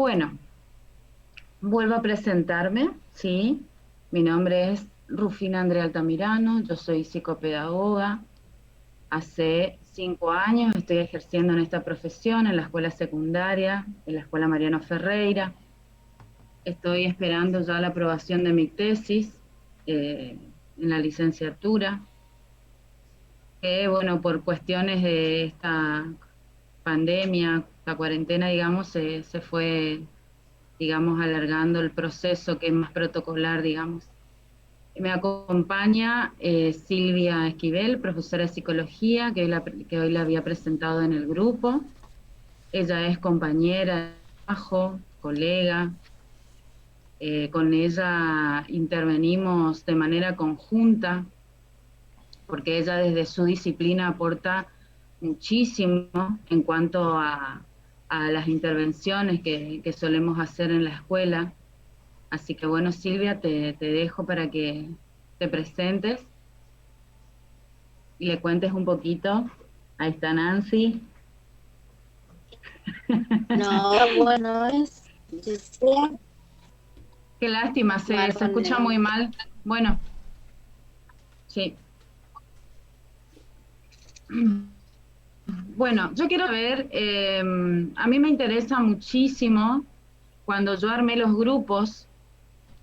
Bueno, vuelvo a presentarme, ¿sí? Mi nombre es Rufina Andrea Altamirano, yo soy psicopedagoga. Hace 5 años estoy ejerciendo en esta profesión en la escuela secundaria, en la escuela Mariano Ferreira. Estoy esperando ya la aprobación de mi tesis en la licenciatura, que bueno, por cuestiones de esta pandemia, la cuarentena, digamos, se fue, digamos, alargando el proceso que es más protocolar, digamos. Me acompaña Silvia Esquivel, profesora de psicología, que hoy la había presentado en el grupo. Ella es compañera de trabajo, colega. Con ella intervenimos de manera conjunta, porque ella desde su disciplina aporta muchísimo en cuanto a las intervenciones que solemos hacer en la escuela. Así que bueno, Silvia, te dejo para que te presentes y le cuentes un poquito. Ahí está Nancy. No, bueno, es Gisela Qué lástima, se escucha muy Marrones. mal. Bueno, sí. Bueno, yo quiero ver, a mí me interesa muchísimo cuando yo armé los grupos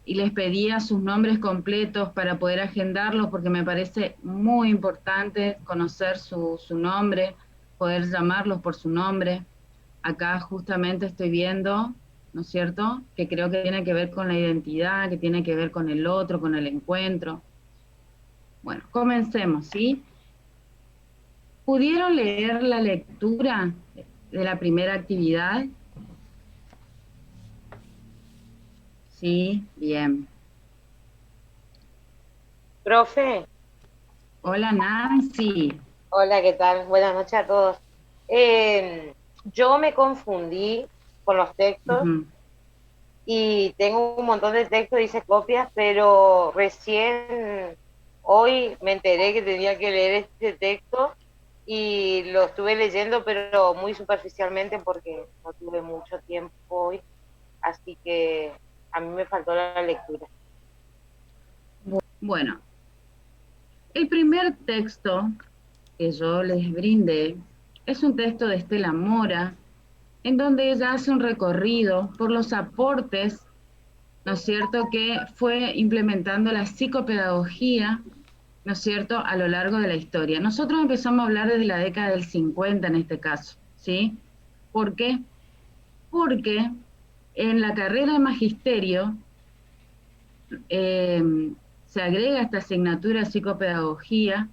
y les pedía sus nombres completos para poder agendarlos, porque me parece muy importante conocer su nombre, poder llamarlos por su nombre. Acá justamente estoy viendo, ¿no es cierto?, que creo que tiene que ver con la identidad, que tiene que ver con el otro, con el encuentro. Bueno, comencemos, ¿sí? ¿Pudieron leer la lectura de la primera actividad? Sí, bien. Profe, Hola Nancy. hola, ¿qué tal? Buenas noches a todos. Yo me confundí con los textos Ujú. y tengo un montón de textos, hice copias, pero recién hoy me enteré que tenía que leer este texto y lo estuve leyendo, pero muy superficialmente porque no tuve mucho tiempo hoy, así que a mí me faltó la lectura. Bueno, el primer texto que yo les brindé es un texto de Estela Mora, en donde ella hace un recorrido por los aportes, ¿no es cierto?, que fue implementando la psicopedagogía, ¿no es cierto?, a lo largo de la historia. Nosotros empezamos a hablar desde la década del 50 en este caso, ¿sí? ¿Por qué? Porque en la carrera de magisterio eh, se agrega esta asignatura de psicopedagogía,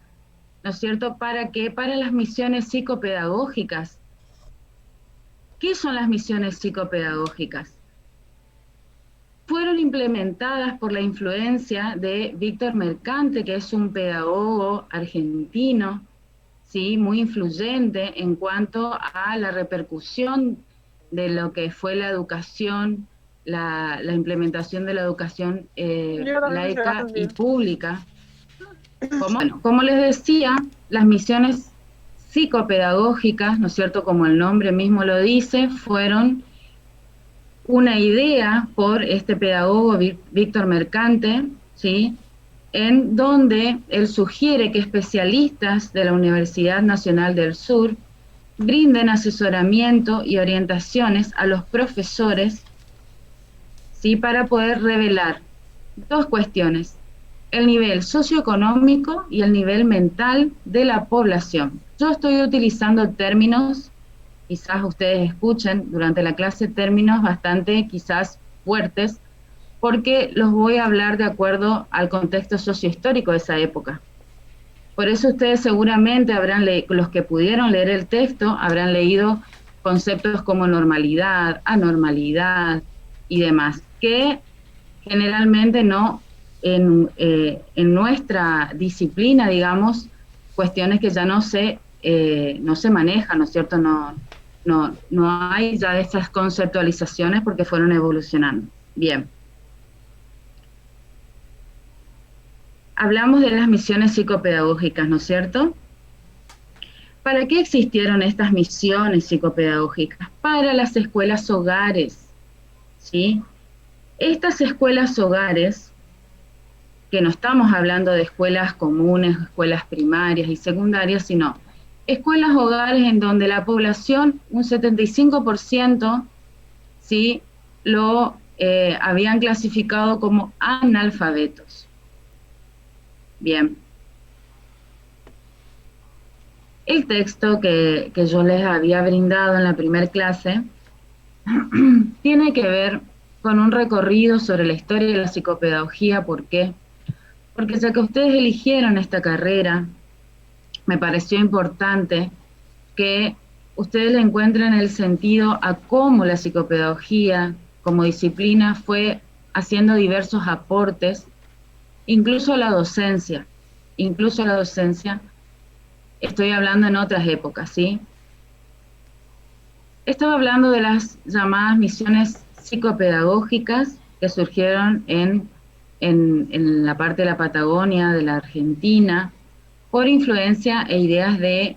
¿no es cierto?, para que para las misiones psicopedagógicas. ¿Qué son las misiones psicopedagógicas? Fueron implementadas por la influencia de Víctor Mercante, que es un pedagogo argentino, ¿sí?, muy influyente en cuanto a la repercusión de lo que fue la educación, la implementación de la educación laica y pública. Como les decía, las misiones psicopedagógicas, ¿no es cierto?, como el nombre mismo lo dice, fueron una idea por este pedagogo Víctor Mercante, ¿sí?, en donde él sugiere que especialistas de la Universidad Nacional del Sur brinden asesoramiento y orientaciones a los profesores, ¿sí?, para poder revelar dos cuestiones: el nivel socioeconómico y el nivel mental de la población. Yo estoy utilizando términos, quizás ustedes escuchen durante la clase términos bastante quizás fuertes, porque los voy a hablar de acuerdo al contexto sociohistórico de esa época. Por eso ustedes seguramente los que pudieron leer el texto, habrán leído conceptos como normalidad, anormalidad y demás, que generalmente no en nuestra disciplina, digamos, cuestiones que ya no se manejan, ¿no es cierto? No hay ya esas conceptualizaciones porque fueron evolucionando. Bien. Hablamos de las misiones psicopedagógicas, ¿no es cierto? ¿Para qué existieron estas misiones psicopedagógicas? Para las escuelas hogares, ¿sí? Estas escuelas hogares, que no estamos hablando de escuelas comunes, escuelas primarias y secundarias, sino escuelas hogares en donde la población, un 75%, ¿sí?, lo habían clasificado como analfabetos. Bien. El texto que yo les había brindado en la primera clase tiene que ver con un recorrido sobre la historia de la psicopedagogía. ¿Por qué? Porque ya que ustedes eligieron esta carrera, me pareció importante que ustedes le encuentren el sentido a cómo la psicopedagogía como disciplina fue haciendo diversos aportes, incluso a la docencia, estoy hablando en otras épocas, ¿sí? Estaba hablando de las llamadas misiones psicopedagógicas que surgieron en la parte de la Patagonia, de la Argentina, por influencia e ideas de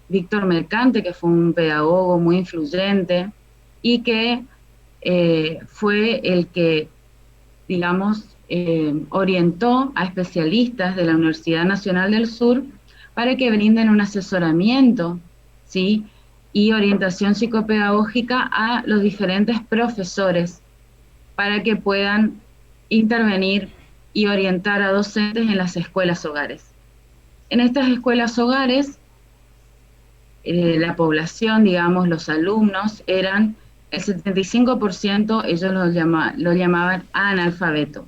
Víctor Mercante, que fue un pedagogo muy influyente y que fue el que, digamos, orientó a especialistas de la Universidad Nacional del Sur para que brinden un asesoramiento, ¿sí?, y orientación psicopedagógica a los diferentes profesores para que puedan intervenir y orientar a docentes en las escuelas hogares. En estas escuelas hogares, la población, digamos, los alumnos, eran el 75%, ellos lo llamaban analfabeto.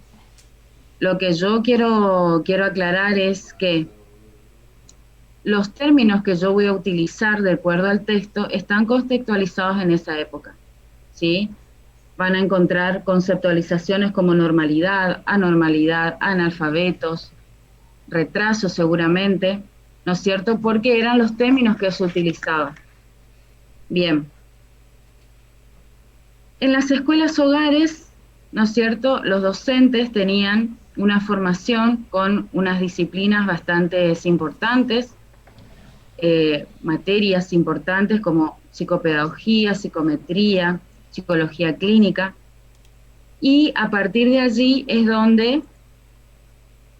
Lo que yo quiero aclarar es que los términos que yo voy a utilizar de acuerdo al texto están contextualizados en esa época, ¿sí? Van a encontrar conceptualizaciones como normalidad, anormalidad, analfabetos, retraso seguramente, ¿no es cierto? Porque eran los términos que se utilizaban. Bien. En las escuelas hogares, ¿no es cierto?, los docentes tenían una formación con unas disciplinas bastante importantes, materias importantes como psicopedagogía, psicometría, psicología clínica, y a partir de allí es donde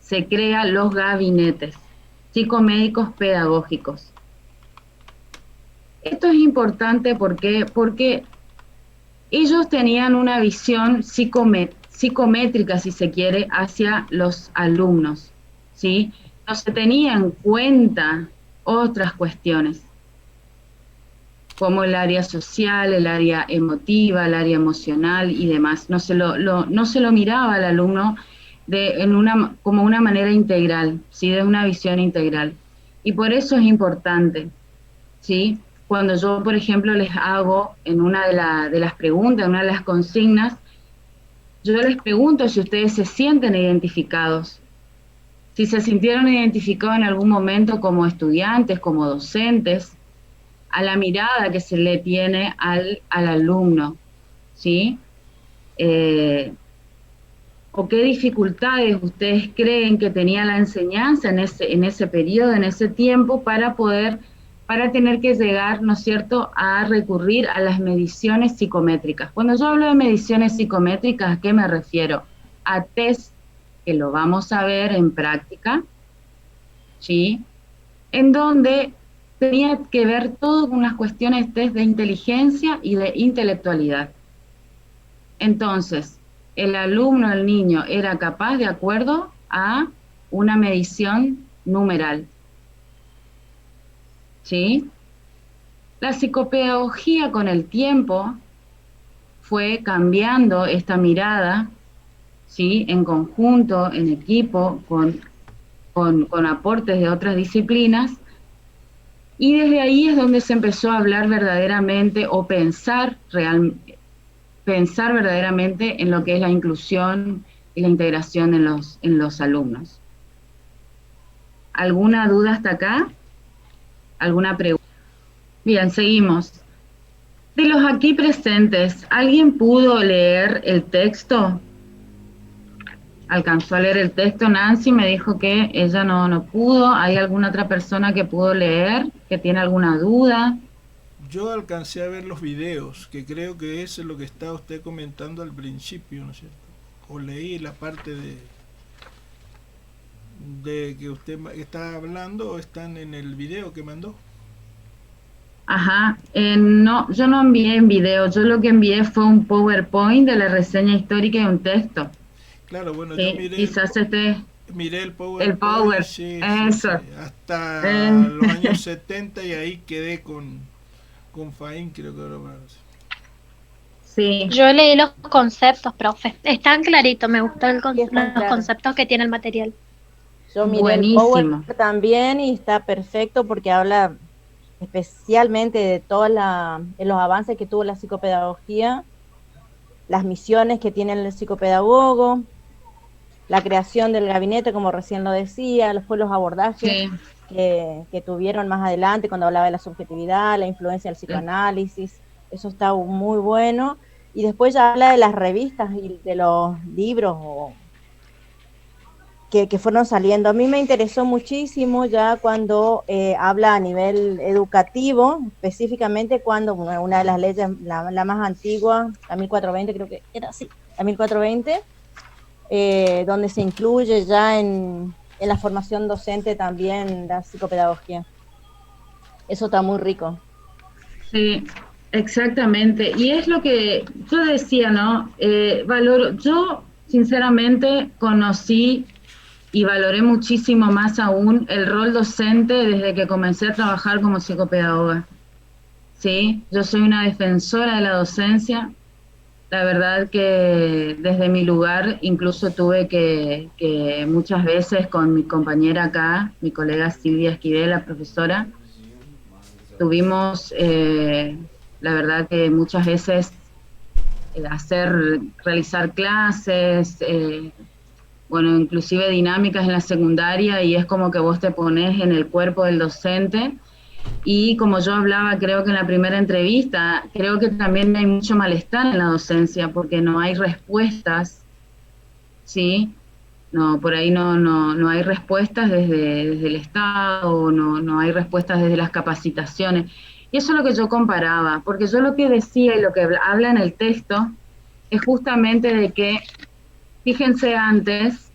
se crean los gabinetes psicomédicos pedagógicos. Esto es importante porque ellos tenían una visión psicométrica, si se quiere, hacia los alumnos, ¿sí? No se tenía en cuenta otras cuestiones, como el área social, el área emotiva, el área emocional y demás. No se lo miraba al alumno como una manera integral, ¿sí?, de una visión integral. Y por eso es importante, ¿sí?, cuando yo, por ejemplo, les hago en una de las preguntas, en una de las consignas, yo les pregunto si ustedes se sienten identificados, si se sintieron identificados en algún momento como estudiantes, como docentes, a la mirada que se le tiene al alumno, ¿sí? ¿O qué dificultades ustedes creen que tenía la enseñanza en ese periodo, en ese tiempo, para tener que llegar, ¿no es cierto?, a recurrir a las mediciones psicométricas? Cuando yo hablo de mediciones psicométricas, ¿a qué me refiero? A test, que lo vamos a ver en práctica, ¿sí?, en donde tenía que ver todo con unas cuestiones test de inteligencia y de intelectualidad. Entonces, el alumno, el niño, era capaz de acuerdo a una medición numeral, ¿sí? La psicopedagogía con el tiempo fue cambiando esta mirada, ¿sí?, en conjunto, en equipo, con aportes de otras disciplinas, y desde ahí es donde se empezó a hablar verdaderamente o pensar verdaderamente en lo que es la inclusión y la integración en los alumnos. ¿Alguna duda hasta acá? ¿Alguna pregunta? Bien, seguimos. De los aquí presentes, ¿alguien pudo leer el texto? ¿Alcanzó a leer el texto? Nancy me dijo que ella no pudo. ¿Hay alguna otra persona que pudo leer, que tiene alguna duda? yo alcancé a ver los videos, que creo que eso es lo que está usted comentando al principio, ¿no es cierto? O leí la parte de que usted está hablando, o están en el video que mandó. Ajá, no, yo no envié en video, yo lo que envié fue un PowerPoint de la reseña histórica y un texto. Claro, bueno, yo Sí, quizás miré el el PowerPoint, Power, sí, sí, eso. sí, hasta Eh, los años 70 y ahí quedé con Faín, creo que ahora más. sí, Yo leí los conceptos, profe. Están claritos, me gustan Y están los claros. conceptos que tiene el material. Yo miré el Power buenísimo. también y está perfecto porque habla especialmente de de los avances que tuvo la psicopedagogía, las misiones que tiene el psicopedagogo, la creación del gabinete, como recién lo decía, después los abordajes Sí, que tuvieron más adelante cuando hablaba de la subjetividad, la influencia del psicoanálisis, eso está muy bueno. Y después ya habla de las revistas y de los libros que fueron saliendo. A mí me interesó muchísimo ya cuando habla a nivel educativo, específicamente cuando una de las leyes, la más antigua, la 1420, creo que era así, la 1420, donde se incluye ya en la formación docente también la psicopedagogía. Eso está muy rico. sí, exactamente. Y es lo que yo decía, ¿no? Yo sinceramente conocí y valoré muchísimo más aún el rol docente desde que comencé a trabajar como psicopedagoga. Sí, yo soy una defensora de la docencia. La verdad que desde mi lugar incluso tuve que muchas veces con mi compañera acá, mi colega Silvia Esquivel, la profesora, tuvimos la verdad que muchas veces realizar clases, bueno, inclusive dinámicas en la secundaria, y es como que vos te pones en el cuerpo del docente. Y como yo hablaba, creo que en la primera entrevista, creo que también hay mucho malestar en la docencia porque no hay respuestas, ¿sí? No, por ahí no hay respuestas desde el Estado, no hay respuestas desde las capacitaciones. Y eso es lo que yo comparaba, porque yo lo que decía y lo que habla en el texto es justamente de que, fíjense antes,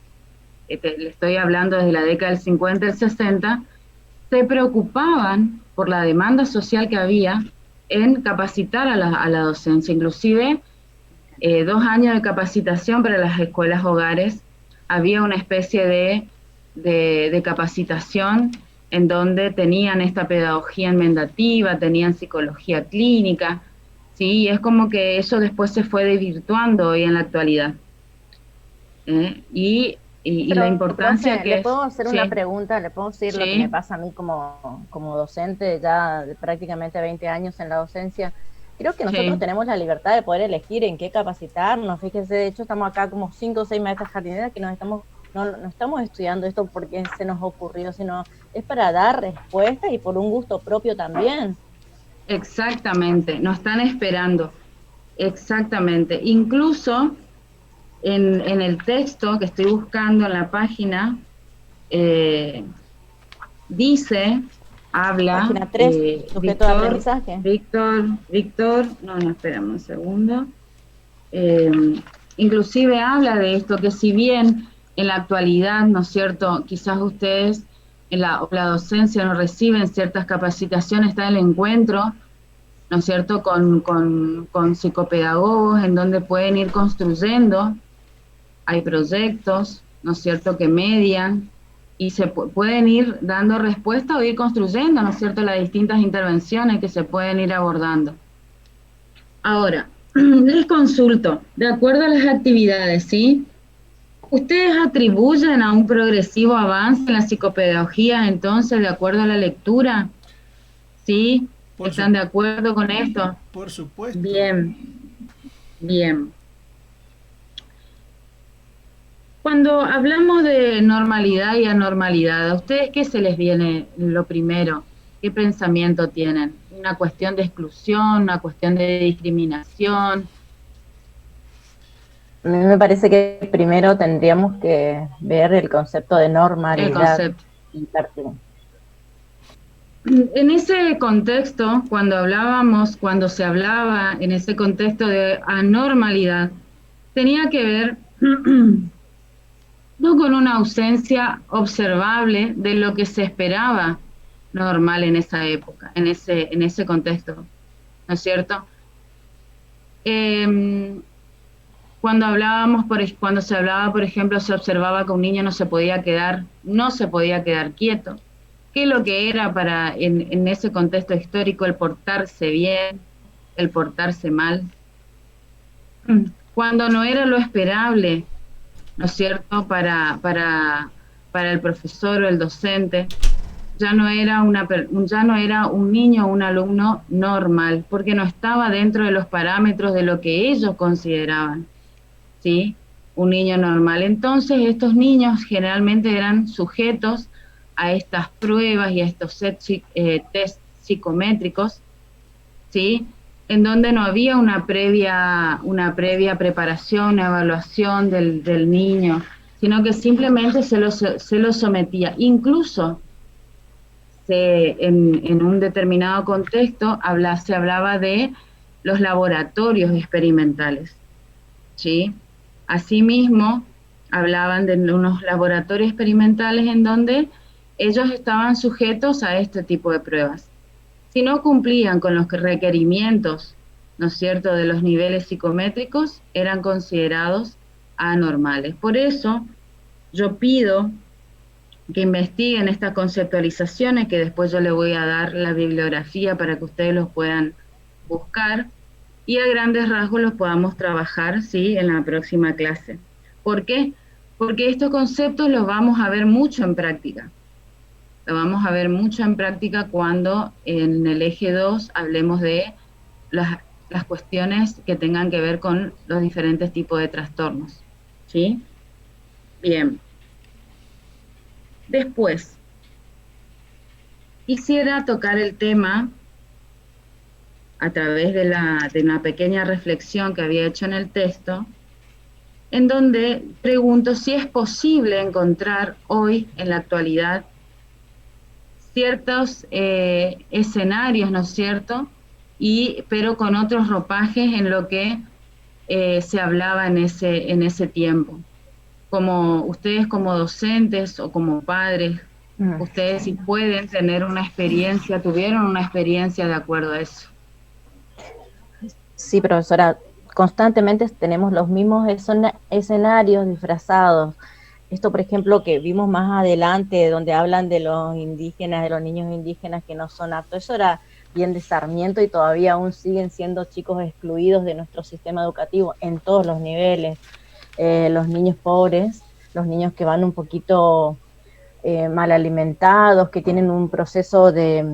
le estoy hablando desde la década del 50 al 60, se preocupaban por la demanda social que había en capacitar a la docencia, inclusive 2 años de capacitación para las escuelas hogares, había una especie de capacitación en donde tenían esta pedagogía enmendativa, tenían psicología clínica, ¿sí? Y es como que eso después se fue desvirtuando hoy en la actualidad. Y la Pero, importancia profe, que ¿le es, puedo hacer una sí, pregunta? ¿Le puedo decir lo que me sí, pasa a mí como docente ya de prácticamente 20 años en la docencia? Creo que nosotros sí, tenemos la libertad de poder elegir en qué capacitarnos. Fíjese, de hecho, estamos acá como 5 o 6 maestras jardineras que no estamos estudiando esto porque se nos ocurrió, sino es para dar respuestas y por un gusto propio también. exactamente, nos están esperando, exactamente. Incluso en el texto que estoy buscando en la página, eh, dice, habla, Página 3, sujeto de aprendizaje. Víctor, no, espérame un segundo. Eh, Inclusive habla de esto, que si bien en la actualidad, ¿no es cierto?, quizás ustedes en la docencia no reciben ciertas capacitaciones, está el encuentro, ¿no es cierto?, con psicopedagogos en donde pueden ir construyendo, hay proyectos, ¿no es cierto?, que median y se pueden ir dando respuesta o ir construyendo, ¿no es cierto?, las distintas intervenciones que se pueden ir abordando. Ahora, les consulto, de acuerdo a las actividades, ¿sí? ¿Ustedes atribuyen a un progresivo avance en la psicopedagogía, entonces, de acuerdo a la lectura? ¿Sí? Por, su, ¿Están de acuerdo con esto? por supuesto. Bien, bien. Cuando hablamos de normalidad y anormalidad, ¿a ustedes qué se les viene lo primero? ¿Qué pensamiento tienen? ¿Una cuestión de exclusión, una cuestión de discriminación? A mí me parece que primero tendríamos que ver el concepto de El normalidad concepto. En ese contexto, cuando se hablaba en ese contexto de anormalidad, tenía que ver no con una ausencia observable de lo que se esperaba normal en esa época, en ese contexto, ¿no es cierto? Eh, cuando se hablaba, por ejemplo, se observaba que un niño no se podía quedar quieto, que lo que era en ese contexto histórico el portarse bien, el portarse mal, cuando no era lo esperable, ¿no es cierto?, para el profesor o el docente, ya no era un niño o un alumno normal, porque no estaba dentro de los parámetros de lo que ellos consideraban, ¿sí? Un niño normal. Entonces, estos niños generalmente eran sujetos a estas pruebas y a estos test psicométricos, ¿sí? En donde no había una previa preparación, una evaluación del niño, sino que simplemente se lo sometía. Incluso en un determinado contexto se hablaba de los laboratorios experimentales, ¿sí? Asimismo, hablaban de unos laboratorios experimentales en donde ellos estaban sujetos a este tipo de pruebas. Si no cumplían con los requerimientos, ¿no es cierto?, de los niveles psicométricos, eran considerados anormales. Por eso, yo pido que investiguen estas conceptualizaciones, que después yo les voy a dar la bibliografía para que ustedes los puedan buscar, y a grandes rasgos los podamos trabajar, ¿sí?, en la próxima clase. ¿Por qué? Porque estos conceptos los vamos a ver mucho en práctica. Lo vamos a ver mucho en práctica cuando en el eje 2 hablemos de las cuestiones que tengan que ver con los diferentes tipos de trastornos, ¿sí? Bien. Después, quisiera tocar el tema a través de una pequeña reflexión que había hecho en el texto, en donde pregunto si es posible encontrar hoy, en la actualidad, ciertos escenarios, ¿no es cierto?, pero con otros ropajes en lo que se hablaba en ese tiempo. Como ustedes como docentes o como padres, ustedes si pueden tener tuvieron una experiencia de acuerdo a eso. Sí, profesora, constantemente tenemos los mismos escenarios disfrazados. Esto, por ejemplo, que vimos más adelante, donde hablan de los indígenas, de los niños indígenas que no son aptos, eso era bien de Sarmiento y todavía aún siguen siendo chicos excluidos de nuestro sistema educativo en todos los niveles. Los niños pobres, los niños que van un poquito mal alimentados, que tienen un proceso de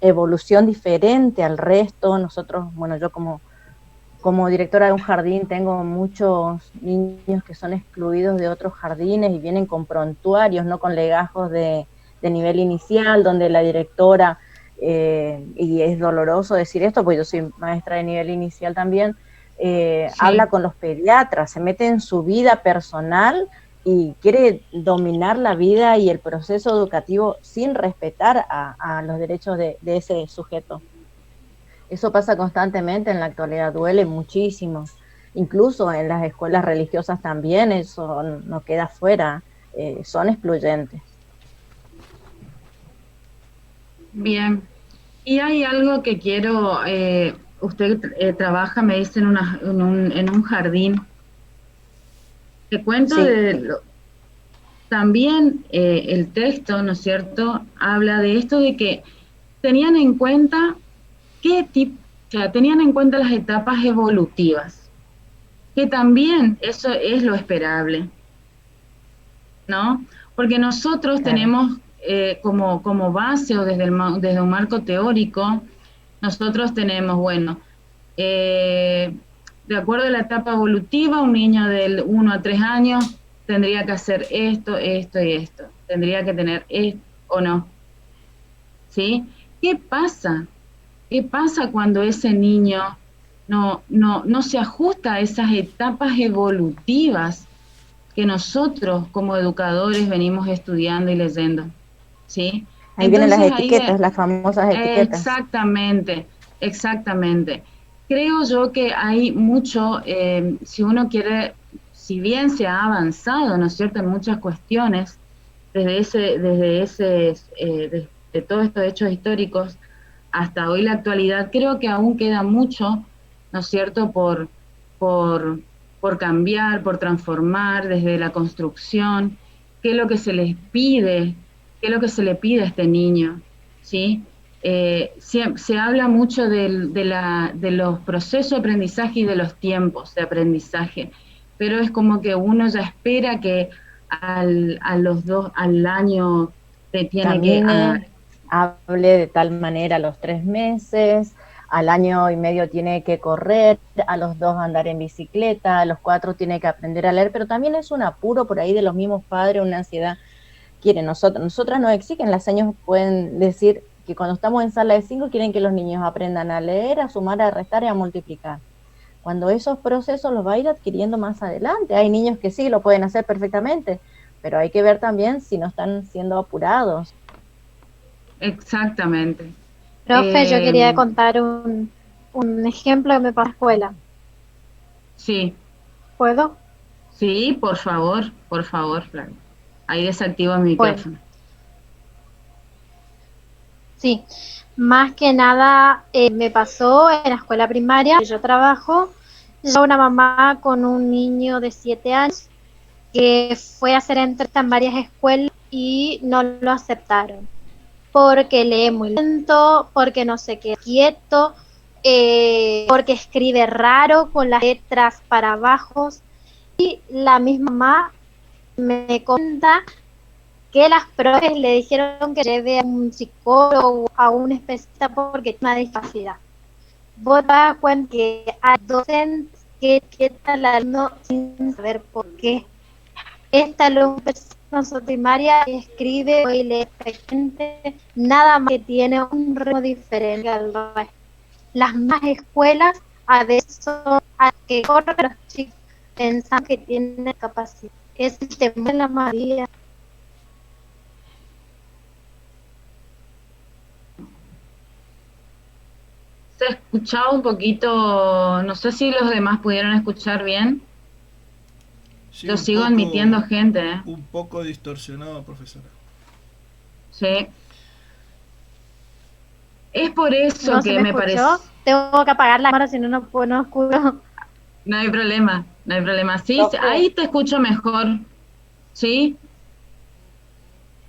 evolución diferente al resto. Nosotros, bueno, yo como directora de un jardín tengo muchos niños que son excluidos de otros jardines y vienen con prontuarios, no con legajos de nivel inicial, donde la directora, y es doloroso decir esto, porque yo soy maestra de nivel inicial también, sí, habla con los pediatras, se mete en su vida personal y quiere dominar la vida y el proceso educativo sin respetar a los derechos de ese sujeto. Eso pasa constantemente en la actualidad, duele muchísimo. Incluso en las escuelas religiosas también eso no queda fuera, son excluyentes. Bien. Y hay algo que quiero, usted trabaja, me dice, en un jardín. Te cuento sí. También el texto, ¿no es cierto?, habla de esto de que tenían en cuenta tenían en cuenta las etapas evolutivas, que también eso es lo esperable, ¿no? Porque nosotros tenemos como base o desde un marco teórico, nosotros tenemos, bueno, de acuerdo a la etapa evolutiva, un niño del 1 a 3 años tendría que hacer esto, esto y esto, tendría que tener esto o no, ¿sí? ¿Qué pasa? ¿Qué pasa cuando ese niño no se ajusta a esas etapas evolutivas que nosotros como educadores venimos estudiando y leyendo? ¿Sí? Ahí vienen las Entonces ahí etiquetas, las famosas etiquetas. exactamente, exactamente. Creo yo que hay mucho, si uno quiere, si bien se ha avanzado, ¿no es cierto?, en muchas cuestiones, de todos estos hechos históricos hasta hoy la actualidad, creo que aún queda mucho, ¿no es cierto?, por, por cambiar, por transformar desde la construcción, qué es lo que se les pide, qué es lo que se le pide a este niño, ¿sí? Se habla mucho de los procesos de aprendizaje y de los tiempos de aprendizaje, pero es como que uno ya espera que al año te tiene que... Camine, hable de tal manera a los 3 meses, al año y medio tiene que correr, a los 2 andar en bicicleta, a los 4 tiene que aprender a leer, pero también es un apuro por ahí de los mismos padres, una ansiedad. Quieren nosotras nos exigen, las señas pueden decir que cuando estamos en sala de 5 quieren que los niños aprendan a leer, a sumar, a restar y a multiplicar. Cuando esos procesos los va a ir adquiriendo más adelante. Hay niños que sí lo pueden hacer perfectamente, pero hay que ver también si no están siendo apurados. Exactamente. Profe, yo quería contar un ejemplo que me pasó en la escuela. Sí, ¿Puedo? sí, por favor, Flavia. Ahí desactivo el Bueno, micrófono. sí. Más que nada me pasó en la escuela primaria que yo trabajo. Yo una mamá con un niño de 7 años que fue a hacer entrevista en varias escuelas y no lo aceptaron. Porque lee muy lento, porque no se queda quieto, porque escribe raro con las letras para abajo. Y la misma mamá me cuenta que las profes le dijeron que lleve a un psicólogo, a un especialista porque tiene una discapacidad. Vos te das cuenta que hay docentes que etiquetan al alumno sin saber por qué. Esta alumna de primaria escribe y lee perfectamente, nada más que tiene un ritmo diferente al resto. Las más escuelas a veces son a que corren los chicos pensando que tienen capacidad. Es el tema de la mayoría. Se escuchaba un poquito, no sé si los demás pudieron escuchar bien. Sí, Yo sigo admitiendo gente, ¿eh? un poco distorsionado, profesora. Sí. Es por eso ¿No se que me me parece... escuchó? Tengo que apagar la cámara, si no, no escucho. No hay problema, no hay problema. Sí, Profe, ahí te escucho mejor. ¿Sí?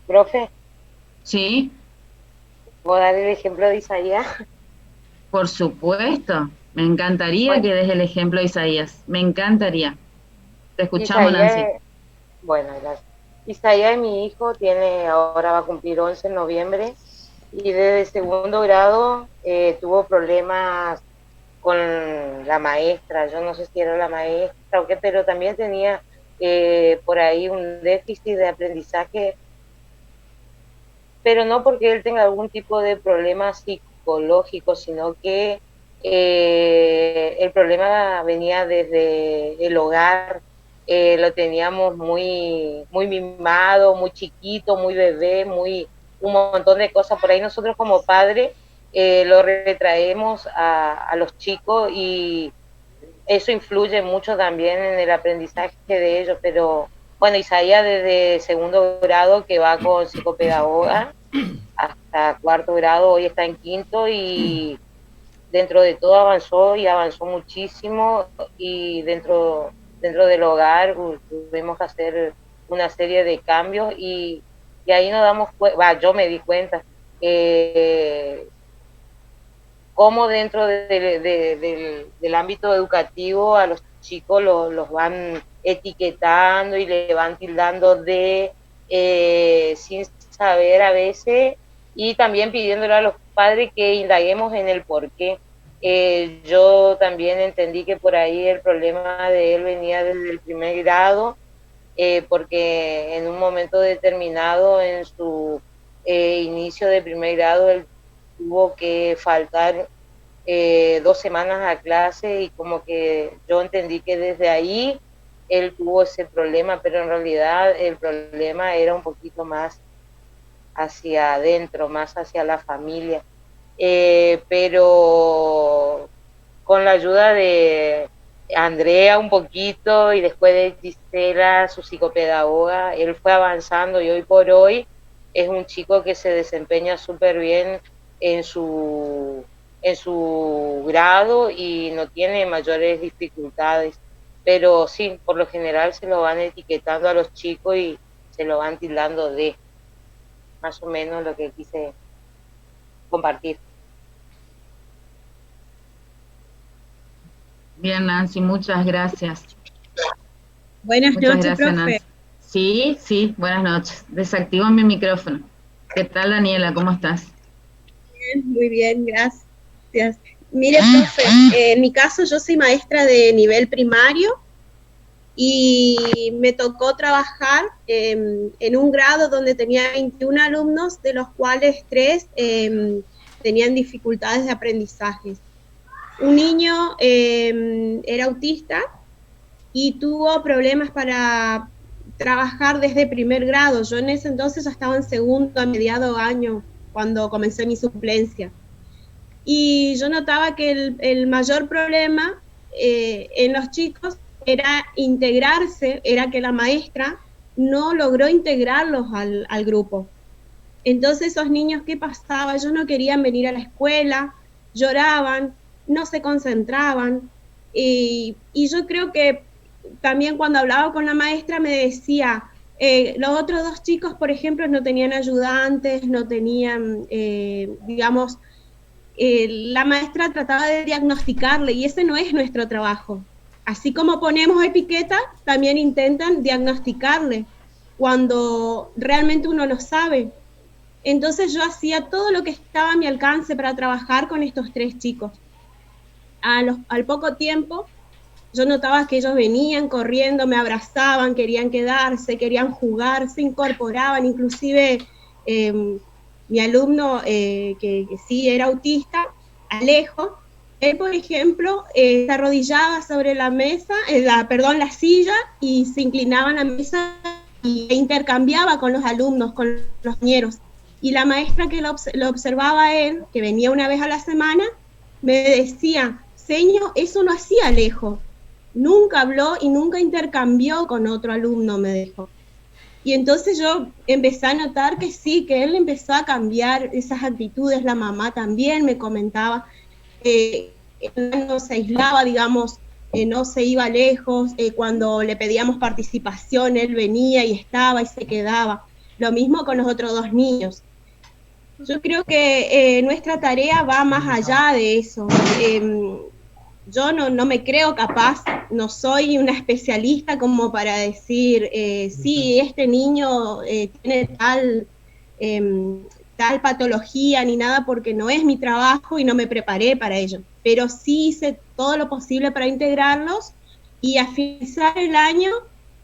profe, Sí, ¿puedo dar el ejemplo de Isaías? por supuesto. Me encantaría Bueno, que des el ejemplo de Isaías. Me encantaría. Te escuchamos, Nancy. Isaías, bueno, gracias. Isaías es mi hijo, ahora va a cumplir 11 en noviembre y desde segundo grado tuvo problemas con la maestra. Yo no sé si era la maestra o qué, pero también tenía por ahí un déficit de aprendizaje, pero no porque él tenga algún tipo de problema psicológico, sino que el problema venía desde el hogar. Lo teníamos muy mimado, muy chiquito, muy bebé, un montón de cosas. Por ahí nosotros como padres lo retraemos a los chicos y eso influye mucho también en el aprendizaje de ellos, pero bueno, Isaías desde segundo grado que va con psicopedagoga hasta cuarto grado, hoy está en quinto y dentro de todo avanzó y avanzó muchísimo y dentro del hogar tuvimos que hacer una serie de cambios y ahí nos damos cuenta, yo me di cuenta, cómo dentro del ámbito educativo a los chicos los van etiquetando y le van tildando sin saber a veces y también pidiéndole a los padres que indaguemos en el por qué. Yo también entendí que por ahí el problema de él venía desde el primer grado, porque en un momento determinado en su inicio de primer grado él tuvo que faltar 2 semanas a clase y como que yo entendí que desde ahí él tuvo ese problema, pero en realidad el problema era un poquito más hacia adentro, más hacia la familia. Pero con la ayuda de Andrea un poquito y después de Gisela, su psicopedagoga, él fue avanzando y hoy por hoy es un chico que se desempeña súper bien en en su grado y no tiene mayores dificultades. Pero sí, por lo general se lo van etiquetando a los chicos y se lo van tildando de más o menos lo que quise compartir. Bien, Nancy, muchas gracias. Buenas Muchas noches, gracias, profe. Nancy. Sí, sí, buenas noches. Desactivo mi micrófono. ¿Qué tal, Daniela? ¿Cómo estás? Muy bien, gracias. Mire, profe, en mi caso yo soy maestra de nivel primario y me tocó trabajar en un grado donde tenía 21 alumnos, de los cuales 3 tenían dificultades de aprendizaje. Un niño era autista y tuvo problemas para trabajar desde primer grado. Yo en ese entonces ya estaba en segundo, a mediado año, cuando comencé mi suplencia. Y yo notaba que el mayor problema en los chicos era integrarse, era que la maestra no logró integrarlos al grupo. Entonces esos niños, ¿qué pasaba? Ellos no querían venir a la escuela, lloraban, no se concentraban. Y yo creo que también cuando hablaba con la maestra me decía, los otros 2 chicos, por ejemplo, no tenían ayudantes, no tenían, digamos, la maestra trataba de diagnosticarle y ese no es nuestro trabajo. Así como ponemos etiqueta, también intentan diagnosticarle cuando realmente uno lo sabe. Entonces yo hacía todo lo que estaba a mi alcance para trabajar con estos 3 chicos. Al poco tiempo, yo notaba que ellos venían corriendo, me abrazaban, querían quedarse, querían jugar, se incorporaban, inclusive mi alumno que sí era autista, Alejo, él por ejemplo se arrodillaba sobre la mesa, la silla, y se inclinaba en la mesa e intercambiaba con los alumnos, con los compañeros. Y la maestra que lo observaba a él, que venía una vez a la semana, me decía, señor, eso no hacía Alejo, nunca habló y nunca intercambió con otro alumno, me dijo. Y entonces yo empecé a notar que sí, que él empezó a cambiar esas actitudes, la mamá también me comentaba, él no se aislaba, digamos, no se iba lejos, cuando le pedíamos participación, él venía y estaba y se quedaba. Lo mismo con los otros 2 niños. Yo creo que nuestra tarea va más allá de eso. Yo no me creo capaz, no soy una especialista como para decir, sí, este niño tiene tal patología ni nada, porque no es mi trabajo y no me preparé para ello. Pero sí hice todo lo posible para integrarlos y a finalizar el año,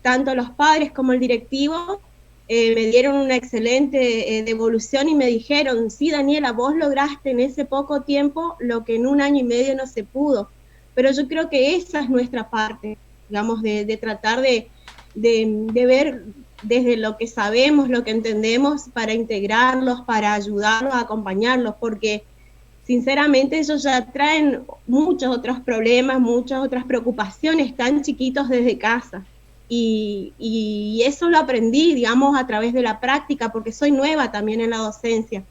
tanto los padres como el directivo me dieron una excelente devolución y me dijeron, sí, Daniela, vos lograste en ese poco tiempo lo que en 1 año y medio no se pudo. Pero yo creo que esa es nuestra parte, digamos, de tratar de ver desde lo que sabemos, lo que entendemos, para integrarlos, para ayudarlos, acompañarlos, porque sinceramente ellos ya traen muchos otros problemas, muchas otras preocupaciones, tan chiquitos desde casa. Y eso lo aprendí, digamos, a través de la práctica, porque soy nueva también en la docencia.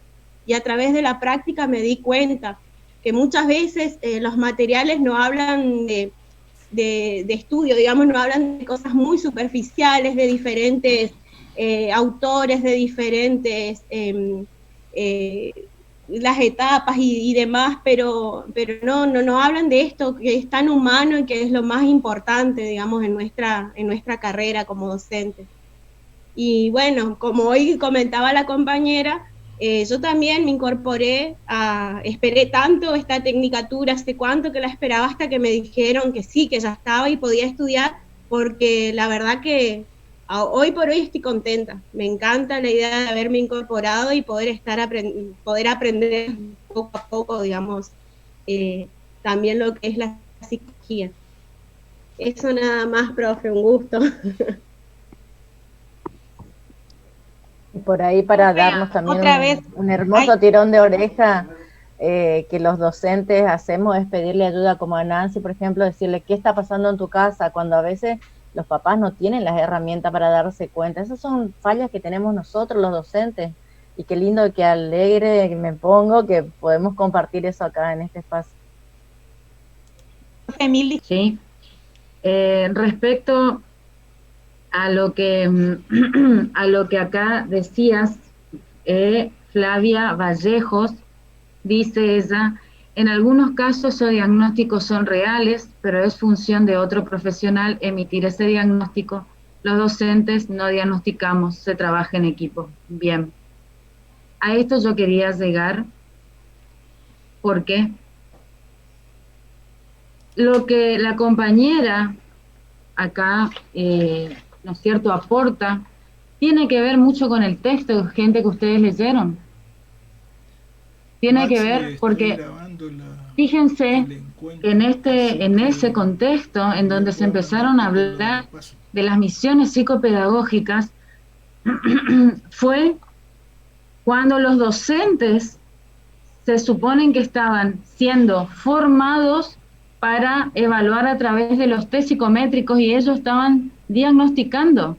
Y a través de la práctica me di cuenta que muchas veces los materiales no hablan de estudio, digamos, no hablan de cosas muy superficiales, de diferentes autores, de diferentes las etapas y demás, pero no hablan de esto que es tan humano y que es lo más importante, digamos, en nuestra carrera como docente. Y bueno, como hoy comentaba la compañera, yo también me incorporé, esperé tanto esta tecnicatura, hace cuánto que la esperaba, hasta que me dijeron que sí, que ya estaba y podía estudiar, porque la verdad que hoy por hoy estoy contenta. Me encanta la idea de haberme incorporado y poder aprender poco a poco, digamos, también lo que es la psicología. Eso nada más, profe, un gusto. Por ahí para Profe, darnos también otra vez, un hermoso tirón de oreja que los docentes hacemos es pedirle ayuda como a Nancy, por ejemplo, decirle qué está pasando en tu casa, cuando a veces los papás no tienen las herramientas para darse cuenta. Esas son fallas que tenemos nosotros los docentes y qué lindo y qué alegre que me pongo que podemos compartir eso acá en este espacio. profe Mil, ¿Sí? Respecto a lo que, a lo que acá decías, Flavia Vallejos, dice ella, en algunos casos esos diagnósticos son reales, pero es función de otro profesional emitir ese diagnóstico. Los docentes no diagnosticamos, se trabaja en equipo. Bien. A esto yo quería llegar porque lo que la compañera acá, ¿no es cierto?, aporta, tiene que ver mucho con el texto, gente que ustedes leyeron. Tiene que Maxi, ver estoy porque, grabando fíjense, el que encuentro, así en ese que contexto, en donde se luego empezaron a te lo hablar paso. de las misiones psicopedagógicas, fue cuando los docentes se suponen que estaban siendo formados para evaluar a través de los test psicométricos y ellos estaban diagnosticando.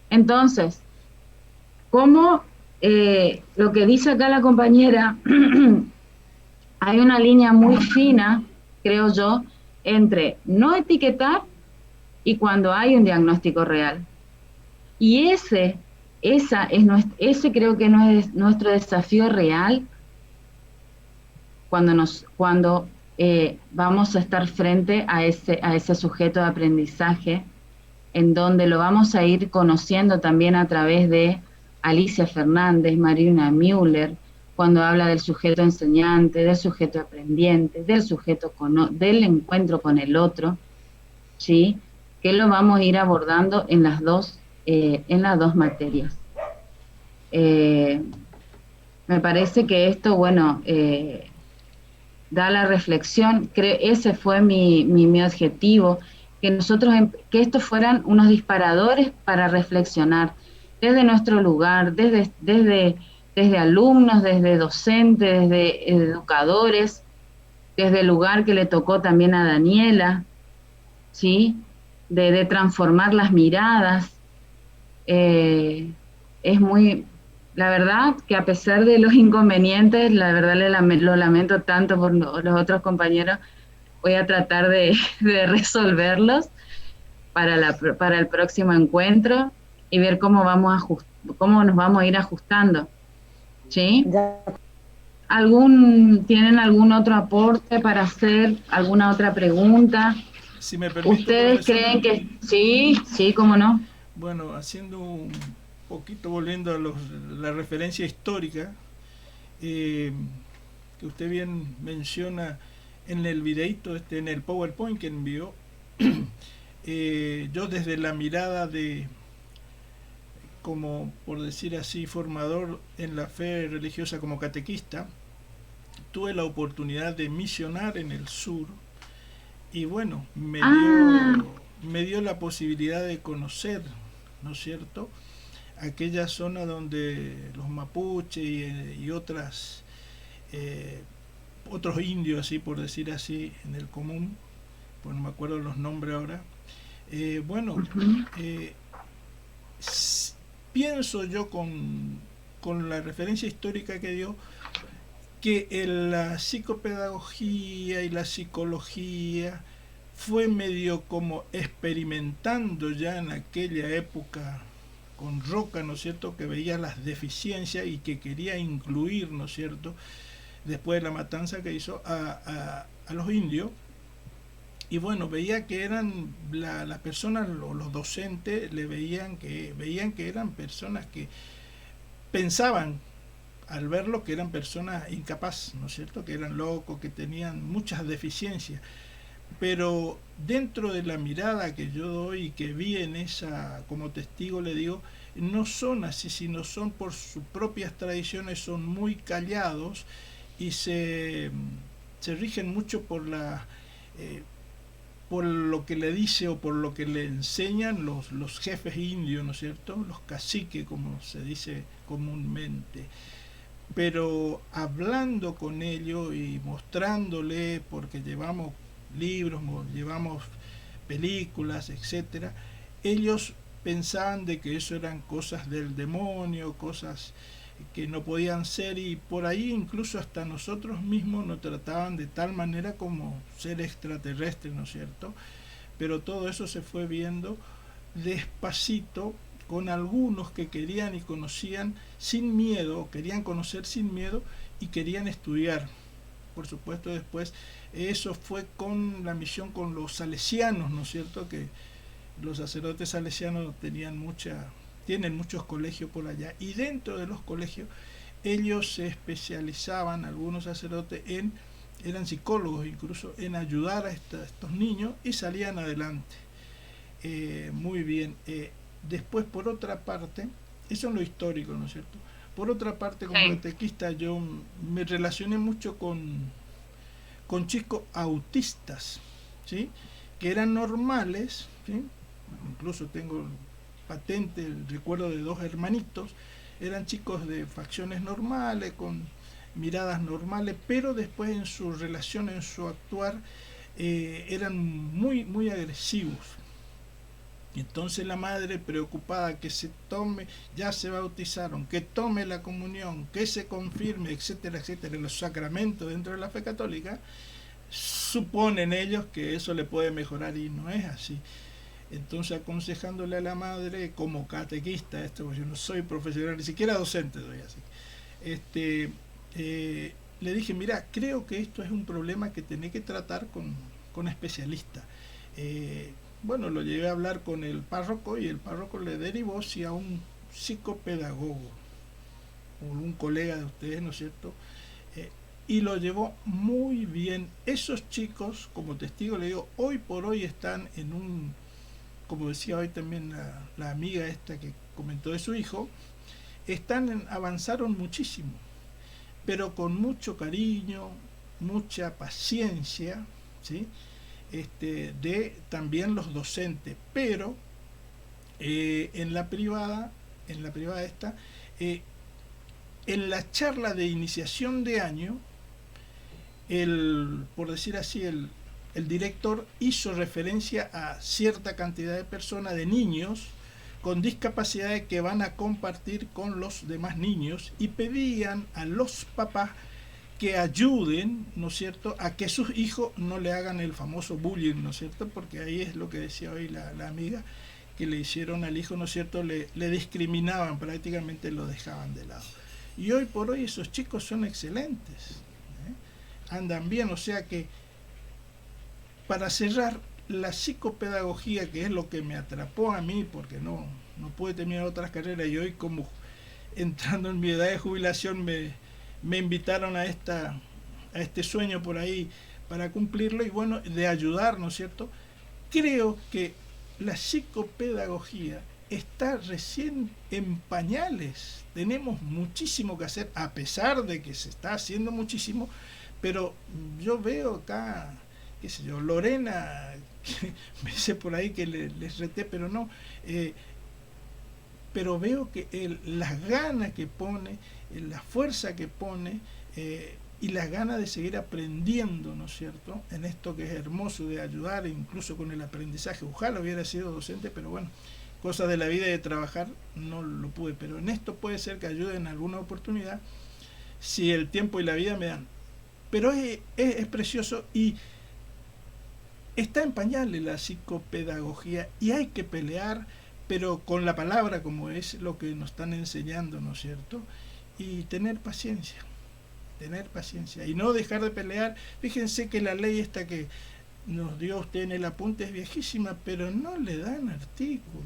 Entonces, como lo que dice acá la compañera, hay una línea muy fina, creo yo, entre no etiquetar y cuando hay un diagnóstico real. Y ese creo que no es nuestro desafío real cuando vamos a estar frente a ese sujeto de aprendizaje, en donde lo vamos a ir conociendo también a través de Alicia Fernández, Marina Müller, cuando habla del sujeto enseñante, del sujeto aprendiente, del encuentro con el otro, ¿sí? Que lo vamos a ir abordando en las dos materias. Me parece que esto, bueno, da la reflexión, ese fue mi objetivo, que nosotros, que estos fueran unos disparadores para reflexionar desde nuestro lugar, desde alumnos, desde docentes, desde educadores, desde el lugar que le tocó también a Daniela, ¿sí? De transformar las miradas. Es muy, la verdad que a pesar de los inconvenientes, la verdad lo lamento tanto por los otros compañeros, voy a tratar de resolverlos para el próximo encuentro y ver cómo cómo nos vamos a ir ajustando. ¿Sí? ¿Tienen algún otro aporte para hacer? ¿Alguna otra pregunta? Si me permite, ¿Ustedes creen que sí, cómo no? Bueno, haciendo un poquito, volviendo a la referencia histórica, que usted bien menciona en el videito, en el PowerPoint que envió, yo desde la mirada de, como por decir así, formador en la fe religiosa como catequista, tuve la oportunidad de misionar en el sur y bueno, me dio la posibilidad de conocer, ¿no es cierto?, aquella zona donde los mapuches y otros indios, así por decir así, en el común, pues no me acuerdo los nombres ahora. Pienso yo con la referencia histórica que dio, que la psicopedagogía y la psicología fue medio como experimentando ya en aquella época con Roca, ¿no es cierto?, que veía las deficiencias y que quería incluir, ¿no es cierto?, después de la matanza que hizo a los indios. Y bueno, veía que eran las personas, los docentes, veían que eran personas que pensaban al verlo que eran personas incapaces, ¿no es cierto?, que eran locos, que tenían muchas deficiencias. Pero dentro de la mirada que yo doy y que vi en esa, como testigo le digo, no son así, sino son por sus propias tradiciones, son muy callados y se rigen mucho por por lo que le dice o por lo que le enseñan los jefes indios, ¿no es cierto? Los caciques, como se dice comúnmente. Pero hablando con ellos y mostrándole, porque llevamos libros, llevamos películas, etcétera, ellos pensaban de que eso eran cosas del demonio, cosas que no podían ser, y por ahí incluso hasta nosotros mismos nos trataban de tal manera como ser extraterrestres, ¿no es cierto? Pero todo eso se fue viendo despacito con algunos que querían y conocían sin miedo, querían conocer sin miedo y querían estudiar. Por supuesto, después eso fue con la misión con los salesianos, ¿no es cierto? Que los sacerdotes salesianos tienen muchos colegios por allá, y dentro de los colegios ellos se especializaban, algunos sacerdotes, eran psicólogos incluso, en ayudar a estos niños, y salían adelante. Muy bien. Después, por otra parte, eso es lo histórico, ¿no es cierto? Por otra parte, como catequista, yo me relacioné mucho con chicos autistas, ¿sí? Que eran normales, ¿sí? Incluso tengo patente el recuerdo de dos hermanitos, eran chicos de facciones normales, con miradas normales, pero después en su relación, en su actuar, eran muy, muy agresivos. Entonces la madre, preocupada que se tome, ya se bautizaron, que tome la comunión, que se confirme, etcétera, etcétera, los sacramentos dentro de la fe católica, suponen ellos que eso le puede mejorar, y no es así. Entonces, aconsejándole a la madre como catequista, porque yo no soy profesional, ni siquiera docente doy así, le dije, mira, creo que esto es un problema que tenés que tratar con especialistas. Bueno, lo llevé a hablar con el párroco, y el párroco le derivó a un psicopedagogo, o un colega de ustedes, ¿no es cierto? Y lo llevó muy bien. Esos chicos, como testigo le digo, hoy por hoy están en como decía hoy también la amiga esta que comentó de su hijo, avanzaron muchísimo, pero con mucho cariño, mucha paciencia, ¿sí? De también los docentes, pero en la privada esta, en la charla de iniciación de año, por decir así, el director hizo referencia a cierta cantidad de personas, de niños con discapacidades, que van a compartir con los demás niños, y pedían a los papás que ayuden, ¿no es cierto?, a que sus hijos no le hagan el famoso bullying, ¿no es cierto?, porque ahí es lo que decía hoy la amiga, que le hicieron al hijo, ¿no es cierto?, le discriminaban, prácticamente lo dejaban de lado. Y hoy por hoy esos chicos son excelentes, andan bien. O sea que, para cerrar, la psicopedagogía, que es lo que me atrapó a mí, porque no pude terminar otras carreras, y hoy, como entrando en mi edad de jubilación, me invitaron a este sueño por ahí para cumplirlo, y bueno, de ayudar, ¿no es cierto? Creo que la psicopedagogía está recién en pañales, tenemos muchísimo que hacer, a pesar de que se está haciendo muchísimo, pero yo veo acá, qué sé yo, Lorena, que me dice por ahí que les reté, pero no, pero veo que las ganas que pone, la fuerza que pone, y las ganas de seguir aprendiendo, ¿no es cierto?, en esto que es hermoso de ayudar, incluso con el aprendizaje. Ojalá hubiera sido docente, pero bueno, cosas de la vida y de trabajar, no lo pude, pero en esto puede ser que ayude en alguna oportunidad, si el tiempo y la vida me dan. Pero es precioso, y está en pañales la psicopedagogía, y hay que pelear, pero con la palabra, como es lo que nos están enseñando, ¿no es cierto? Y tener paciencia, y no dejar de pelear. Fíjense que la ley esta que nos dio usted en el apunte es viejísima, pero no le dan artículo,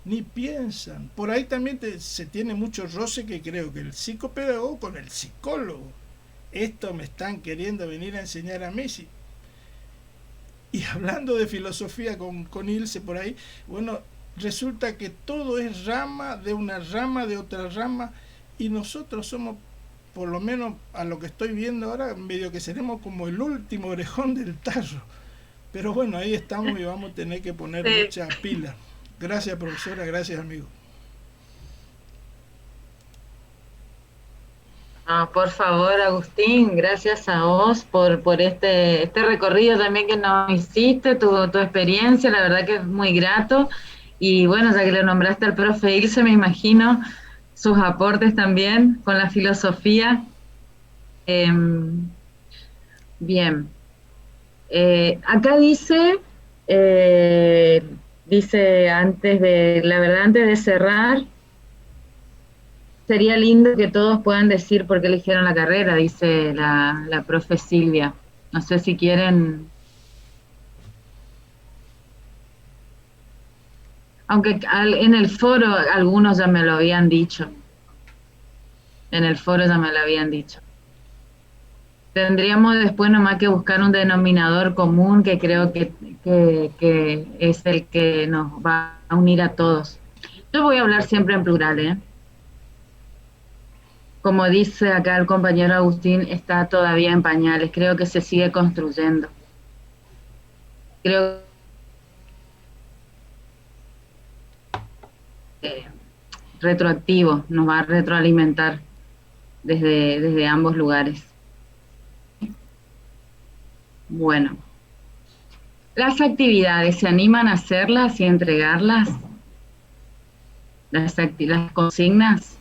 ni piensan. Por ahí también se tiene mucho roce, que creo que el psicopedagogo con el psicólogo, esto me están queriendo venir a enseñar a mí. Y hablando de filosofía con Ilse por ahí, bueno, resulta que todo es rama de una rama de otra rama, y nosotros somos, por lo menos a lo que estoy viendo ahora, medio que seremos como el último orejón del tarro, Pero bueno, ahí estamos y vamos a tener que poner Sí. mucha pila. Gracias, profesora, gracias, amigo. Ah, por favor, Agustín, gracias a vos por este recorrido también que nos hiciste, tu experiencia, la verdad que es muy grato. Y bueno, ya que le nombraste al profe Ilse, me imagino sus aportes también con la filosofía. Bien, acá eh, dice la verdad, antes de cerrar, sería lindo que todos puedan decir por qué eligieron la carrera, dice la profe Silvia. No sé si quieren, aunque en el foro algunos ya me lo habían dicho. En el foro ya me lo habían dicho. Tendríamos después nomás que buscar un denominador común que creo que es el que nos va a unir a todos. Yo voy a hablar siempre en plural, ¿eh? Como dice acá el compañero Agustín, está todavía en pañales, creo que se sigue construyendo. Creo que retroactivo, nos va a retroalimentar desde ambos lugares. Bueno, las actividades, ¿se animan a hacerlas y entregarlas? Las consignas,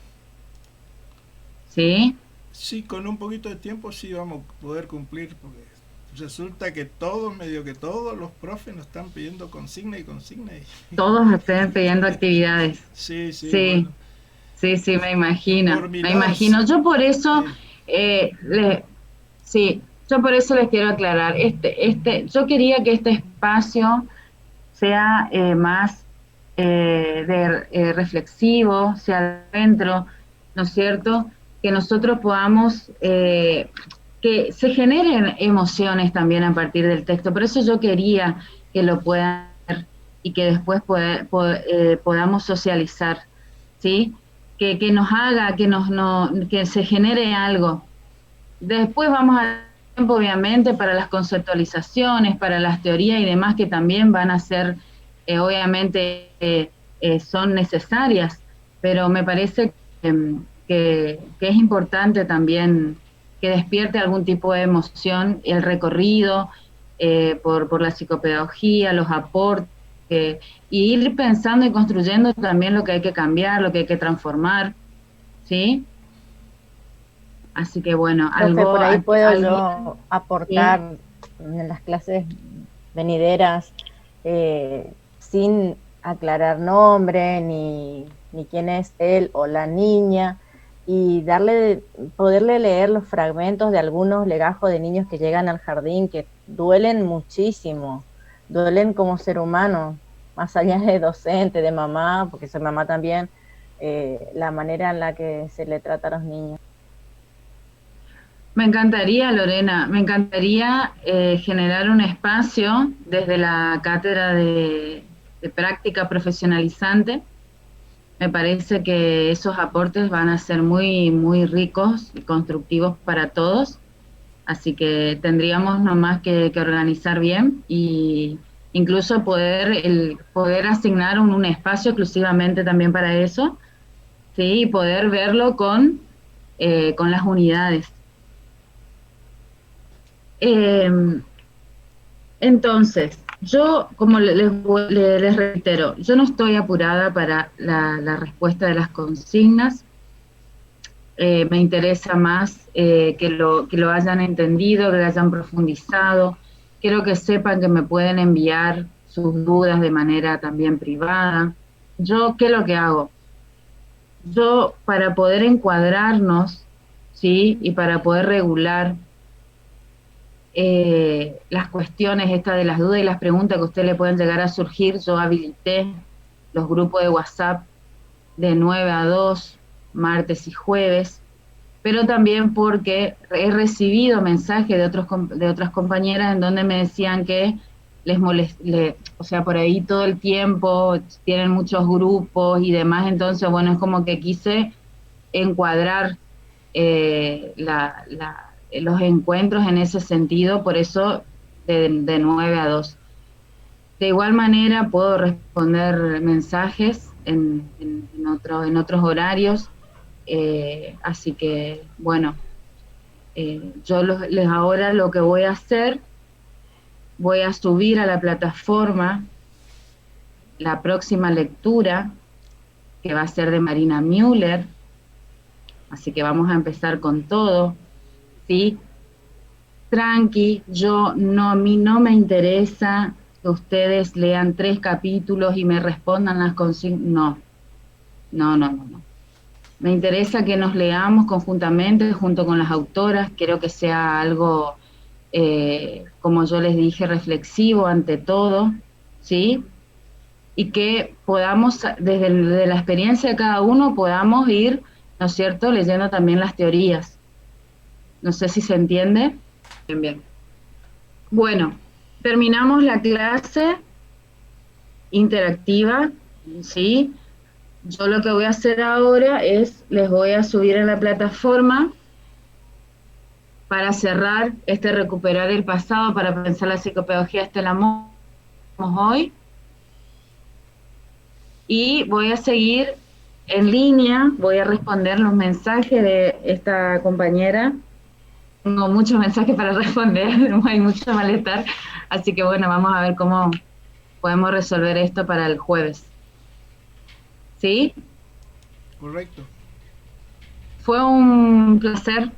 ¿sí? Sí, con un poquito de tiempo sí vamos a poder cumplir, porque resulta que todos los profes nos están pidiendo consigna y consigna. Todos estén pidiendo actividades. Sí, sí, Sí, bueno. sí, me imagino. Por mi Me lado, imagino. Yo por eso, sí. sí, yo por eso les quiero aclarar. Yo quería que este espacio sea más reflexivo, sea adentro, ¿no es cierto? Que nosotros podamos, que se generen emociones también a partir del texto. Por eso yo quería que lo puedan ver y que después podamos socializar, ¿sí? Que nos haga, que se genere algo. Después vamos a tiempo, obviamente, para las conceptualizaciones, para las teorías y demás, que también van a ser, obviamente, son necesarias, pero me parece que es importante también que despierte algún tipo de emoción el recorrido por la psicopedagogía, los aportes, y ir pensando y construyendo también lo que hay que cambiar, lo que hay que transformar, ¿sí? Así que bueno, Profe, por ahí puedo algo, yo ¿sí? aportar en las clases venideras, sin aclarar nombre, ni quién es él o la niña, y poderle leer los fragmentos de algunos legajos de niños que llegan al jardín, que duelen muchísimo, duelen como ser humano, más allá de docente, de mamá, porque soy mamá también, la manera en la que se le trata a los niños. Me encantaría, Lorena, me encantaría generar un espacio desde la cátedra de práctica profesionalizante. Me parece que esos aportes van a ser muy, muy ricos y constructivos para todos. Así que tendríamos nomás que organizar bien y incluso poder asignar un espacio exclusivamente también para eso, ¿sí? Y poder verlo con las unidades. Entonces, yo, como les reitero, yo no estoy apurada para la respuesta de las consignas. Me interesa más que lo hayan entendido, que lo hayan profundizado. Quiero que sepan que me pueden enviar sus dudas de manera también privada. Yo, ¿qué es lo que hago? Yo, para poder encuadrarnos, ¿sí? Y para poder regular las cuestiones estas de las dudas y las preguntas que a usted le pueden llegar a surgir, yo habilité los grupos de WhatsApp de 9 a 2, martes y jueves, pero también porque he recibido mensajes de otras compañeras en donde me decían que o sea, por ahí todo el tiempo tienen muchos grupos y demás, entonces, bueno, es como que quise encuadrar los encuentros en ese sentido, por eso de 9 a 2. De igual manera puedo responder mensajes en otros horarios, así que bueno, yo ahora lo que voy a hacer, voy a subir a la plataforma la próxima lectura, que va a ser de Marina Müller, así que vamos a empezar con todo, ¿sí? Tranqui, a mí no me interesa que ustedes lean 3 capítulos y me respondan las consignas, no. Me interesa que nos leamos conjuntamente junto con las autoras, quiero que sea algo, como yo les dije, reflexivo ante todo, ¿sí? Y que podamos, desde la experiencia de cada uno, podamos ir, ¿no es cierto?, leyendo también las teorías. No sé si se entiende. Bien. Bueno, terminamos la clase interactiva, ¿sí? Yo lo que voy a hacer ahora es, les voy a subir en la plataforma para cerrar recuperar el pasado, para pensar la psicopedagogía Estela Mos hoy. Y voy a seguir en línea, voy a responder los mensajes de esta compañera. Tengo muchos mensajes para responder, hay mucho malestar, así que bueno, vamos a ver cómo podemos resolver esto para el jueves. ¿Sí? Correcto. Fue un placer